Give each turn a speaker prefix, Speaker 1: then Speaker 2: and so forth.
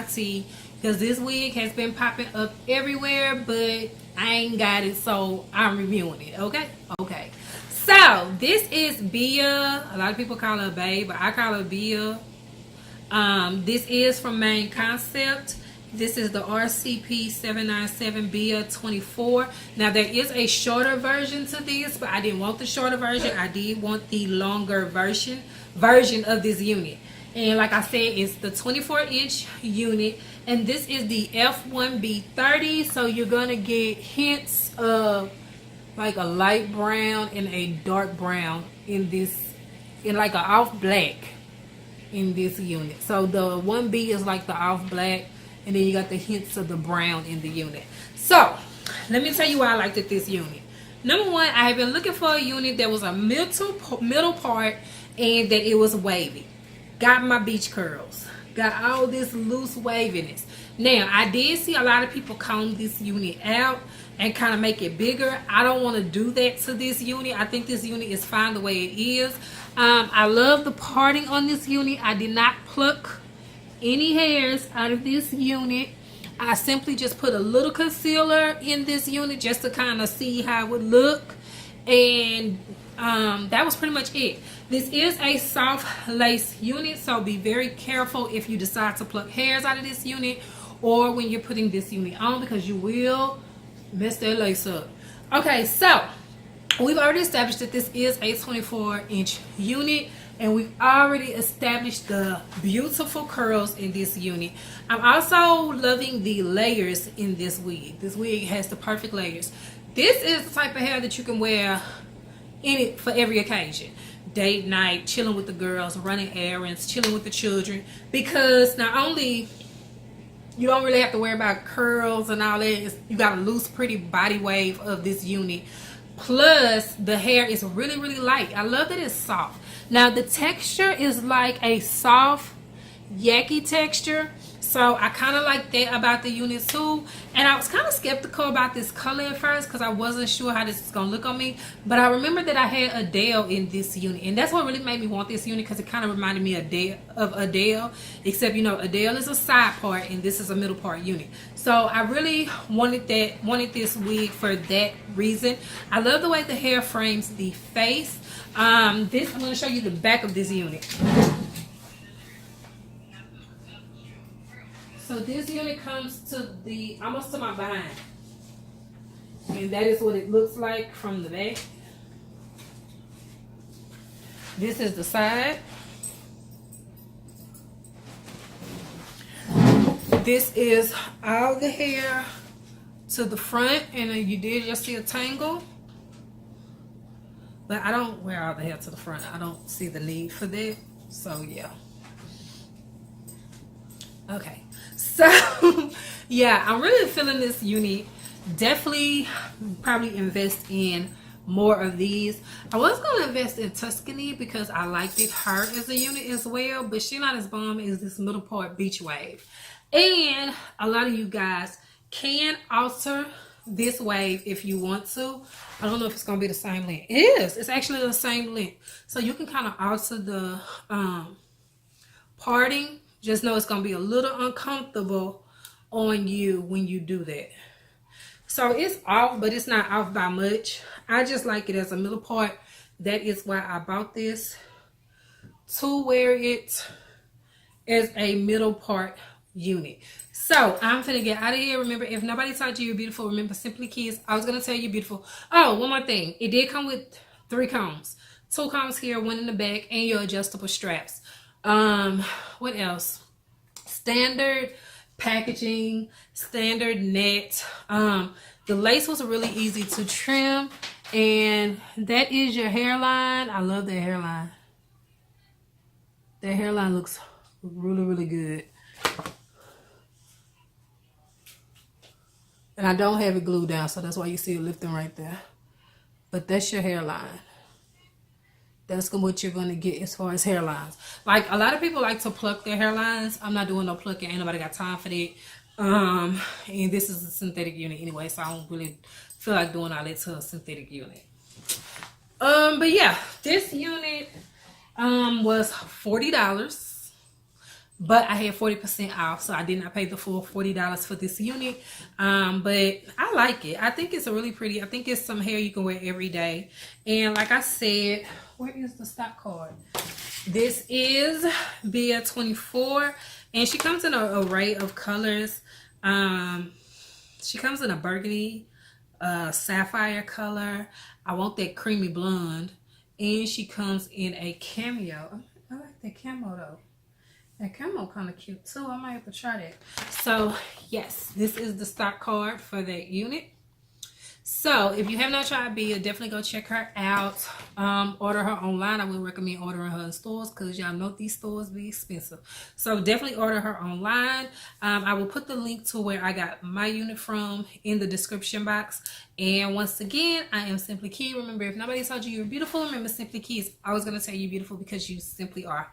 Speaker 1: my tea, because this wig has been popping up everywhere, but I ain't got it, so I'm reviewing it. Okay. So this is Bia. A lot of people call her Babe, but I call her Bia. This is from Main Concept. This is the RCP 797 Bia 24. Now there is a shorter version to this, but I didn't want the shorter version. I did want the longer version of this unit. And like I said, it's the 24-inch unit, and this is the F1B30. So you're gonna get hints of like a light brown and a dark brown in like an off black in this unit. So the 1B is like the off black, and then you got the hints of the brown in the unit. So let me tell you why I liked this unit. Number one, I have been looking for a unit that was a middle part and that it was wavy. Got my beach curls, got all this loose waviness. Now I did see a lot of people comb this unit out and kind of make it bigger. I don't want to do that to this unit. I think this unit is fine the way it is. I love the parting on this unit. I did not pluck any hairs out of this unit. I simply just put a little concealer in this unit just to kind of see how it would look, and that was pretty much it. This is a soft lace unit, so be very careful if you decide to pluck hairs out of this unit or when you're putting this unit on, because you will mess that lace up. Okay, so we've already established that this is a 24-inch unit, and we've already established the beautiful curls in this unit. I'm also loving the layers in this wig. This wig has the perfect layers. This is the type of hair that you can wear in it for every occasion. Date night, chilling with the girls, running errands, chilling with the children, because not only you don't really have to worry about curls and all that, you got a loose pretty body wave of this unit, plus the hair is really light. I love that it's soft. Now the texture is like a soft yucky texture, so I kind of like that about the unit too. And I was kind of skeptical about this color at first because I wasn't sure how this is gonna look on me, but I remember that I had Adele in this unit, and that's what really made me want this unit, because it kind of reminded me of Adele, except, you know, Adele is a side part and this is a middle part unit. So I really wanted this wig for that reason. I love the way the hair frames the face. I'm going to show you the back of this unit. So this unit comes to almost to my behind, and that is what it looks like from the back. This is the side. This is all the hair to the front, and you did just see a tangle, but I don't wear all the hair to the front. I don't see the need for that, so yeah. Okay, so yeah, I'm really feeling this unit. Definitely probably invest in more of these. I was going to invest in Tuscany because I liked her as a unit as well, but she's not as bomb as this middle part beach wave. And a lot of you guys can alter this wave if you want to. I don't know if it's going to be the same length. It is. It's actually the same length. So you can kind of alter the parting. Just know it's going to be a little uncomfortable on you when you do that. So it's off, but it's not off by much. I just like it as a middle part. That is why I bought this, to wear it as a middle part unit. So I'm finna get out of here. Remember, if nobody taught you you're beautiful, remember, simply kids. I was gonna tell you beautiful. Oh, one more thing. It did come with 3 combs. 2 combs here, 1 in the back, and your adjustable straps. What else? Standard packaging, standard net. The lace was really easy to trim, and that is your hairline. I love that hairline. That hairline looks really good. And I don't have it glued down, so that's why you see it lifting right there. But that's your hairline. That's what you're going to get as far as hairlines. Like, a lot of people like to pluck their hairlines. I'm not doing no plucking. Ain't nobody got time for that. And this is a synthetic unit anyway, so I don't really feel like doing all that to a synthetic unit. But yeah, this unit was $40. but I had 40% off, so I did not pay the full $40 for this unit. But I like it. I think it's a really pretty, I think it's some hair you can wear every day. And like I said, where is the stock card? This is Bia 24, and she comes in an array of colors. She comes in a burgundy, sapphire color. I want that creamy blonde, and she comes in a cameo. I like that camo though. That camo kind of cute too. I might have to try that. So yes, this is the stock card for that unit. So if you have not tried Bia, definitely go check her out. Order her online. I would recommend ordering her in stores because y'all know these stores be expensive. So definitely order her online. I will put the link to where I got my unit from in the description box. And once again, I am Simply Key. Remember, if nobody told you you're beautiful, remember Simply Key is always going to tell you beautiful because you simply are.